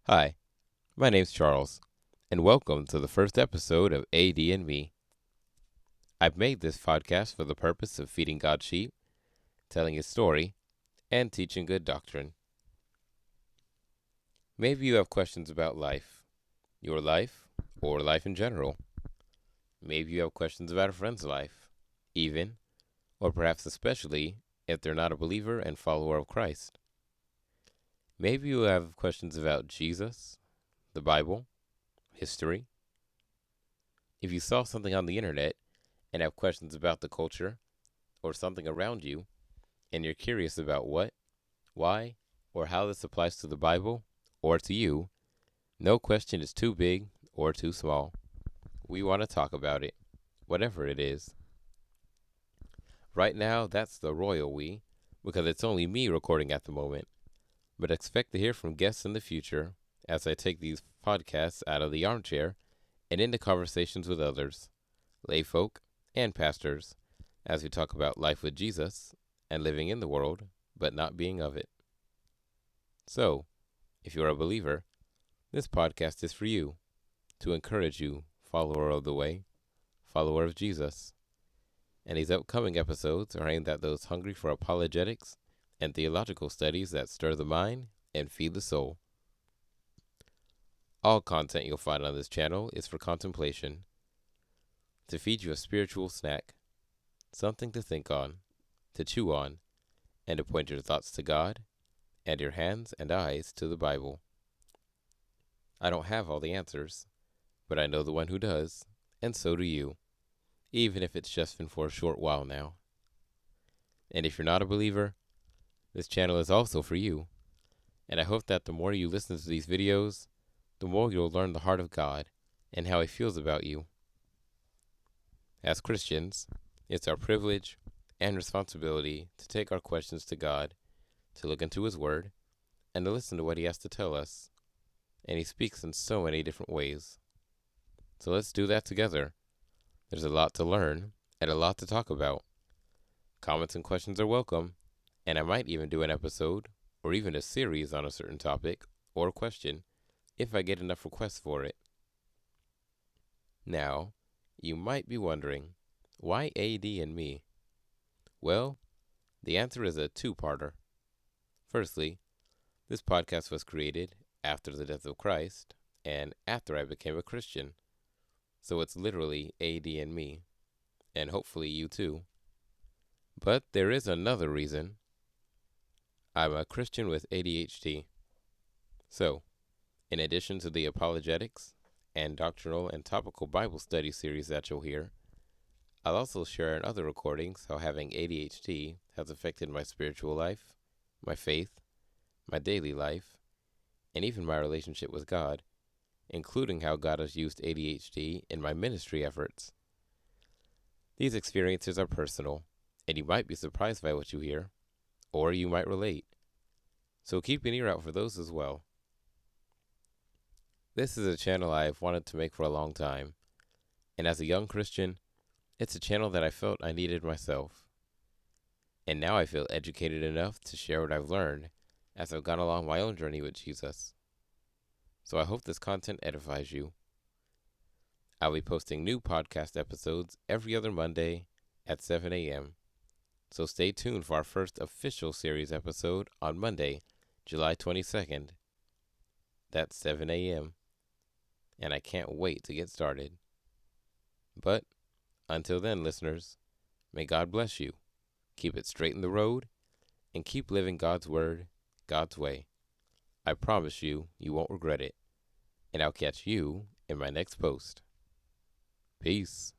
Hi, my name's Charles, and welcome to the first episode of AD and Me. I've made this podcast for the purpose of feeding God's sheep, telling His story, and teaching good doctrine. Maybe you have questions about life, your life, or life in general. Maybe you have questions about a friend's life, even, or perhaps especially, if they're not a believer and follower of Christ. Maybe you have questions about Jesus, the Bible, history. If you saw something on the internet and have questions about the culture or something around you, and you're curious about what, why, or how this applies to the Bible or to you, no question is too big or too small. We want to talk about it, whatever it is. Right now, that's the royal we, because it's only me recording at the moment, but expect to hear from guests in the future as I take these podcasts out of the armchair and into conversations with others, layfolk, and pastors, as we talk about life with Jesus and living in the world, but not being of it. So, if you're a believer, this podcast is for you, to encourage you, follower of the way, follower of Jesus. And these upcoming episodes are aimed at those hungry for apologetics and theological studies that stir the mind and feed the soul. All content you'll find on this channel is for contemplation, to feed you a spiritual snack, something to think on, to chew on, and to point your thoughts to God and your hands and eyes to the Bible. I don't have all the answers, but I know the one who does, and so do you, even if it's just been for a short while now. And if you're not a believer, this channel is also for you, and I hope that the more you listen to these videos, the more you'll learn the heart of God and how He feels about you. As Christians, it's our privilege and responsibility to take our questions to God, to look into His Word, and to listen to what He has to tell us. And He speaks in so many different ways. So let's do that together. There's a lot to learn and a lot to talk about. Comments and questions are welcome, and I might even do an episode or even a series on a certain topic or question if I get enough requests for it. Now, you might be wondering, why AD and me? Well, the answer is a two-parter. Firstly, this podcast was created after the death of Christ and after I became a Christian. So it's literally AD and me, and hopefully you too. But there is another reason. I'm a Christian with ADHD. So, in addition to the apologetics and doctrinal and topical Bible study series that you'll hear, I'll also share in other recordings how having ADHD has affected my spiritual life, my faith, my daily life, and even my relationship with God, including how God has used ADHD in my ministry efforts. These experiences are personal, and you might be surprised by what you hear, or you might relate. So keep an ear out for those as well. This is a channel I've wanted to make for a long time, and as a young Christian, it's a channel that I felt I needed myself. And now I feel educated enough to share what I've learned as I've gone along my own journey with Jesus. So I hope this content edifies you. I'll be posting new podcast episodes every other Monday at 7 a.m. So stay tuned for our first official series episode on Monday, July 22nd. That's 7 a.m. And I can't wait to get started. But until then, listeners, may God bless you. Keep it straight in the road and keep living God's word, God's way. I promise you, you won't regret it. And I'll catch you in my next post. Peace.